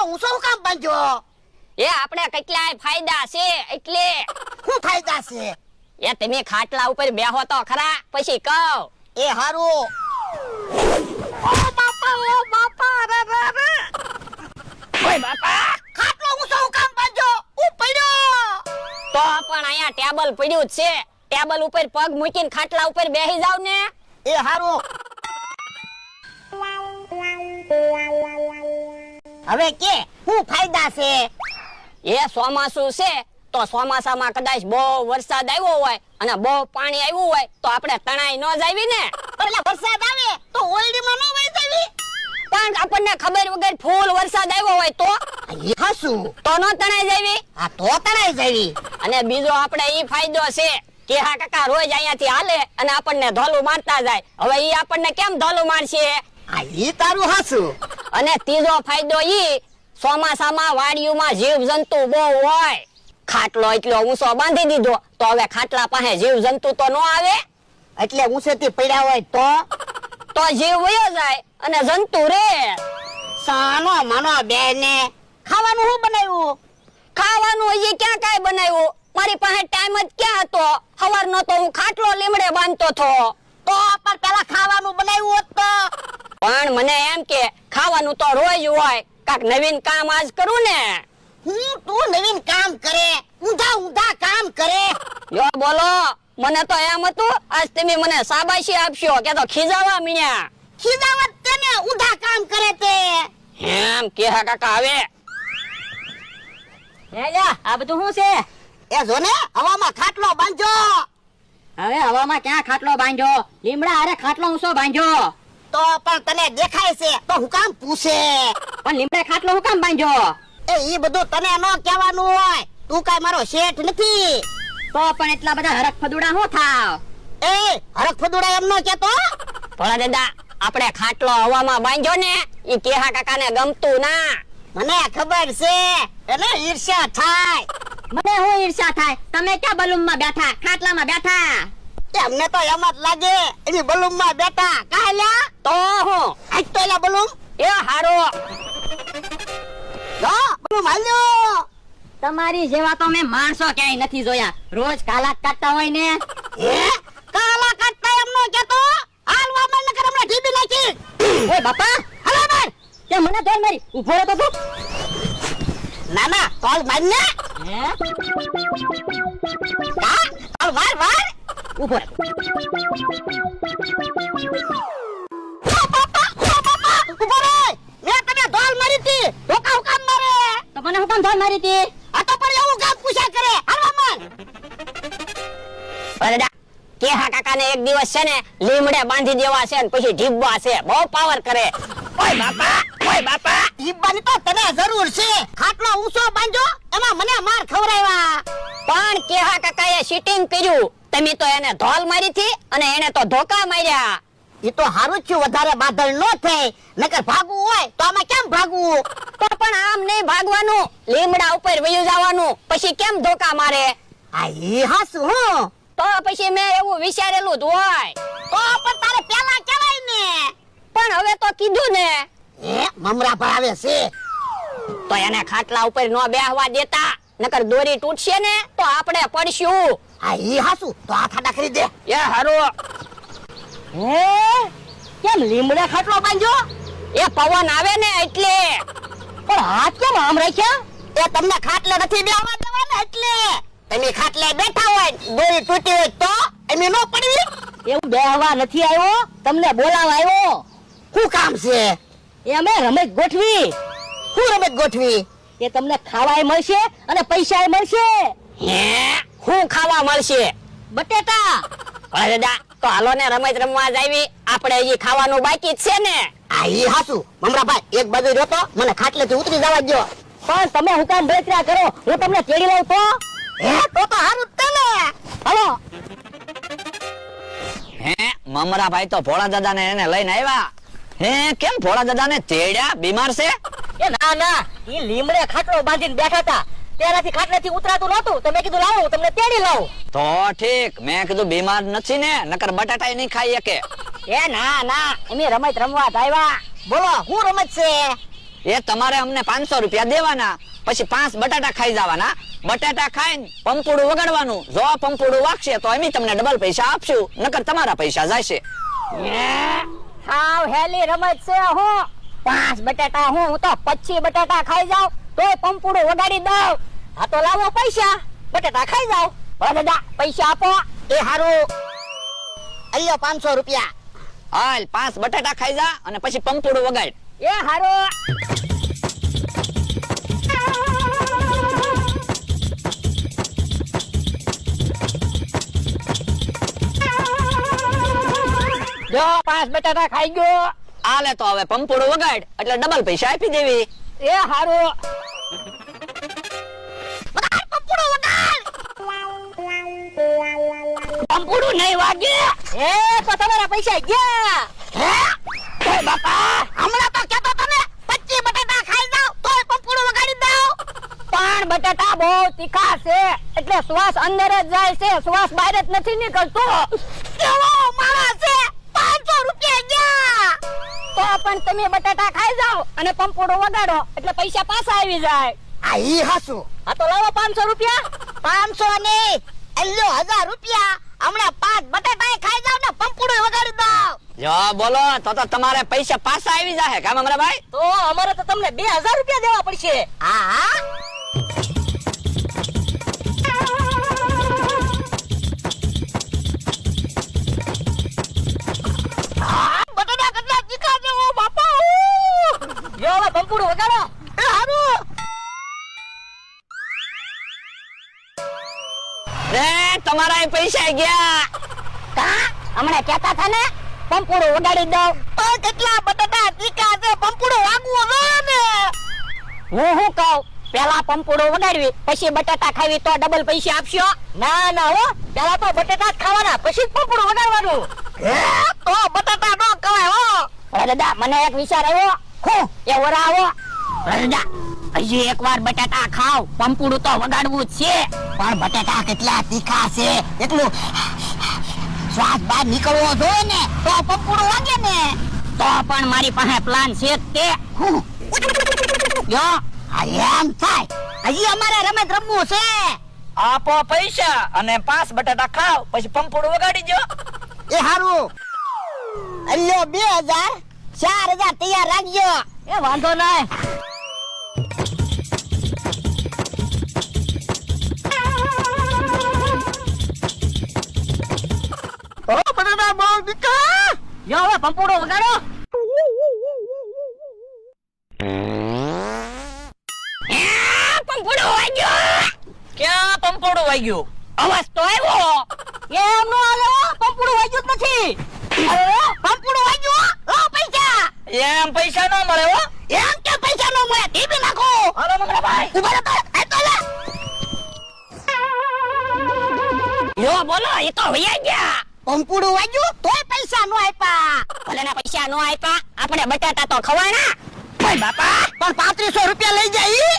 ઊંચો કામ બાંધ્યો? એ આપણે કેટલાય ફાયદા છે એટલે. શું ફાયદા છે? એ તમે ખાટલા ઉપર બેહો તો ખરા પછી કહો. એ હારું. ઓ બાપા રે રે રે. ઓય બાપા, ખાટલો ઊંચો કામ બાંધ્યો? હું પડ્યો. તો પણ અહીંયા ટેબલ પડ્યું જ છે. ટેબલ ઉપર પગ મૂકીને ખાટલા ઉપર બેહી જાવ ને. એ હારું. હવે કે શું ફાયદા છે? એ ચોમાસું છે તો ચોમાસામાં કદાચ બહુ વરસાદ આવ્યો હોય અને બહુ પાણી આવ્યું હોય તો આપણે તણાઈ ન જાવી ને. એટલે વરસાદ આવે તો ઓલડીમાં ન વહી જાવી? પણ આપણને ખબર વગર ફૂલ વરસાદ આવ્યો હોય તો એ હસું. તો ન તણાઈ જાવી. આ તો તણાઈ જાવી. અને બીજો આપણે ઈ ફાયદો છે કે હા કાકા રોજ અહીંયાથી હાલે અને આપણને ધોલું મારતા જાય. હવે ઈ આપણને કેમ ધોલું મારશે? આ ઈ તારું હસું. અને ત્રીજો ફાયદો ઈ ચોમાસામાં વાડીઓમાં જીવ જંતુ બહુ હોય. ખાટલો એટલો ઊંચો બાંધી દીધો તો હવે ખાટલા પાસે જીવ જંતુ તો ન આવે. એટલે ઊંચેથી પડ્યા હોય તો જીવ વયો જાય અને જંતુ રે. સાનો માનો બેને ખાવાનું શું બનાવ્યું? ખાવાનું હજી ક્યાં કાંઈ બનાવ્યું? મારી પાસે ટાઈમ જ ક્યાં હતો? સવારનો તો હું ખાટલો લીમડે બાંધતો હતો. તો પણ પેલા ખાવાનું બનાવ્યું હોત તો. પણ મને એમ કે ખાવાનું તો રોજ હોય, કાક નવીન કામ આજ કરું ને. તું નવીન કામ કરે, ઊંધા કામ કરે. યો બોલો, મને તો એમ હતું આજ તમે મને શાબાશી આપશો કે તો ખીજાવા મીણ્યા. ખીજાવત તેને ઊંધા કામ કરે તે. એમ કે હા કાકા હવે. આ બધું શું છે? એ જો ને હવામાં ખાટલો બાંધજો. હવે હવામાં ક્યાં ખાટલો બાંધ્યો? લીમડા અરે ખાટલો ઊંચો બાંધ્યો. તો પણ તને દેખાય છે તો હું કામ પૂછે? પણ લીમડે ખાટલો હું કામ બાંધ્યો? એ ઈ બધું તને ન કહેવાનું હોય. તું કાઈ મારો શેઠ નથી. તો પણ એટલા બધા હરખ ફદુડા હું થાવ? એ હરખ ફદુડા એમ ન કેતો. ભોળા દાદા, આપણે ખાટલો હવામાં બાંધ્યો ને ઈ કેહા કાકાને ગમતું ના. મને ખબર છે એને ઈર્ષ્યા થાય. મને હું ઈર્ષા થાય? તમે ક્યાં બલૂનમાં બેઠા, ખાટલામાં બેઠા? એમને તો એમ જ લાગે એની બલૂમમાં બેઠા. કાલ્યા તો હું આજ તો એલા બલૂમ. એ હારો. જો બલૂમ હાલ્યો. તમારી જેવા તો મેં માણસો ક્યાંય નથી જોયા. રોજ કાલા કાઢતા હોય ને. હે કાલા કાટતા એમ ન કેતો. હાલવા મને કર હમણાં ઢીબી નાખી. ઓય બાપા, હાલો માર. તે મને ધોલ મારી. ઊભો રહો તો તું. ના ના તોલ માર ને. હે? હા તોલ વાર વાર. ઊભો રહો. ઉભો રે. મેં તને ધોલ મારી હતી. ધોકા હુકામ મારે. તો મને હું કામ ધોલ મારી હતી? આ તો પણ એવું કામ પૂછ્યા કરે. હાલવા માર. દાદા, કેહા કાકાને એક દિવસ છે ને લીમડે બાંધી દેવા છે ને પછી ઢીબવા છે. બહુ પાવર કરે. ઓય બાપા, ઓય બાપા. ઈબાની તો તને જરૂર છે. ખાટલો ઊંચો બાંધ્યો એમાં મને માર ખવરાવ્યા. પણ કેહા કાકાએ શીટિંગ કર્યું. તમે તો એને ધોલ મારી હતી અને એને તો ધોકા માર્યા. ઈ તો હારું જ થયું વધારે બાદળ ન થાય. નકર ભાગવું હોય તો આમાં કેમ ભાગવું? તો પણ આમ નહીં ભાગવાનું, લીમડા ઉપર વયું જવાનું. પછી કેમ ધોકા મારે? આ ઈ હાસુ હું. તો પછી મેં એવું વિચારેલું જ હોય. તો પણ તારે પેલા કહેવાય ને. પણ હવે તો કીધું ને. એ મમરા ભરાવે છે. તો એને ખાટલા ઉપર ન બેહવા દેતા, નકર દોરી તૂટશે ને તો આપણે પડશું. આ ઈ હાસુ તો આ ખાડા કરી દે. એ હારું. હે કેમ લીમડે ખાટલો બાંધ્યો? એ પવન આવે ને એટલે. પણ હાથ કેમ આમ રાખ્યા? એ તમને ખાટલે નથી બેહવા દેવાના એટલે. તમે ખાટલે બેઠા હોય દોરી તૂટી હોય તો એમ નો પડવી. એવું બેહવા નથી આવ્યો, તમને બોલાવા આવ્યો. શું કામ છે? અમે રમત ગોઠવી. શું રમત ગોઠવી? એ તમને ખાવાય મળશે અને પૈસાય મળશે. હે શું ખાવા મળશે? બટેટા. અરે દાદા, તો હાલો ને રમત રમવા જાવી. આપણે હજી ખાવાનું બાકી જ છે ને. આ ઈ હાસુ. મમરાભાઈ એક બાજુ રહ્યો તો મને ખાટલેથી ઉતરી જવા દો. પણ તમે હું કામ બેચરા કરો? હું તમને તેડી લઉં તો. હે તો હારું જ તને. હાલો. હે મમરાભાઈ તો ભોળા દાદા ને એને લઈને આવ્યા. હે કેમ ભોળા દાદા ને તેડ્યા? બીમાર છે? એ ના ના, ઈ લીમડે ખાટલો બાંધીને બેઠા હતા. તેનાથી ખાટલેથી ઉતરાતું નહોતું. તો મેં કીધું લાવો તમને તેડી લાવું. તો ઠીક, મેં કીધું બીમાર નથી ને, નકર બટાટા નહીં ખાઈ શકે. એ ના ના, અમે રમત રમવા આવ્યા. બોલો શું રમત છે? એ તમારે અમને 500 રૂપિયા દેવાના, પછી 5 બટાટા ખાઈ જવાના. બટાટા ખાઈને પંપુડું વગાડવાનું. જો પંપુડું વાગશે તો અમે તમને ડબલ પૈસા આપશું, નકર તમારા પૈસા જશે. હાવ હેલી રમત છે હું 5 બટાટા હું તો 25 બટાટા ખાઈ જાવ તોય પંપુડું વગાડી દઉં. આ તો લાવો પૈસા, બટાટા ખાઈ જાવ. ભોળા દાદા પૈસા આપો. એ હારું અલ્યો 500 રૂપિયા. હાલ 5 બટાટા ખાઈ જા અને પછી પંપુડું વગાડ. એ હારો. જો 5 બટાટા ખાઈ ગયો. આલે તો હવે પંપુડું વગાડ એટલે ડબલ પૈસા આપી દેવી. એ હારો. પંપુડું નહીં વાગે એ તો તમારા પૈસા ગયા. હે એ બાપા હમણાં તો કહેતો તને 25 બટાટા ખાઈ જાવ તોય પંપુડું વગાડી દઉં. પણ બટાટા બહુ તીખા છે એટલે શ્વાસ અંદર જ જાય છે, શ્વાસ બહાર જ નથી નીકળતો. કેવો માણસ છે 500 રૂપિયા ગયા. તો પણ તમે બટાટા ખાઈ જાઓ અને પંપોડો વગાડો એટલે પૈસા પાછા આવી જાય. આ ઈ હાસુ આ તો લાવો 500 રૂપિયા. 500 ને અલ્યો 1000 રૂપિયા. હમણાં 5 બટાટા ખાઈ જાવ ને પંપુડું વગાડી દઉં. જો બોલો તો તમારે પૈસા પાછા આવી જાહે કામ અમારા ભાઈ. તો અમારે તો તમને 2000 રૂપિયા દેવા પડશે. હા બટાટા કેટલા તીખા છે ઓ બાપા. જો હવે પંપોડો વગાડો. એ હારું રે તમારા પૈસા ગયા. કા હમણાં કહેતા હતા ને પંપોડો વગાડી દઉં. પણ કેટલા બટાટા તીખા છે પંપુડું વાગવું જોઈએ ને. હું કહું પેલા પંપોડો વગાડવી પછી બટાટા ખાવી તો ડબલ પૈસા આપશો. ના ના હો પેલા તો બટાટા જ ખાવાના પછી પંપોડો વગાડવાનું. હે તો બટાટા નો કવાય હો. અરે દાદા મને એક વિચાર આવ્યો. હું એ વરા આવો. અરે દાદા હજી એકવાર બટાટા ખાવ પંપોડું તો વગાડવું જ છે. પણ બટાટા કેટલા તીખા છે એટલું શ્વાસ બહાર નીકળવો જોઈએ ને તો પંપુડું વાગે ને. તો પણ મારી પાસે પ્લાન છે જ તે. જો આ એમ થાય હજી અમારે રમત રમવું છે. આપો પૈસા અને 5 બટાટા ખાવ પછી પંપુડું વગાડી જો. એ હારું અલ્યો 2000 4000 તૈયાર રાખજો. એ વાંધો નહીં. ઓ બટાટા બહુ તીખા. જો હવે પંપોડો વગાડો. પંપોડો વાગ્યો. ક્યાં પંપુડું વાગ્યું? અવાજ તો આવ્યો. એમ નો આવ્યો પંપોડો વાગ્યું જ નથી. અરે પંપુડું વાગ્યું ઓ પૈસા. એમ પૈસા ન મળે હો. એમ કે પૈસા નો મળે ટીપી નાખો. હાલો મંગળા ભાઈ. ઉભા રહો એ તો લે. જો બોલો એ તો વયા ગયા. પંપુડું વાગ્યું તોય પૈસા નો આપ્યા. ભલે ના પૈસા નો આપ્યા આપણે બટાટા તો ખવાના. ઓય બાપા પણ 3500 રૂપિયા લઈ જાય.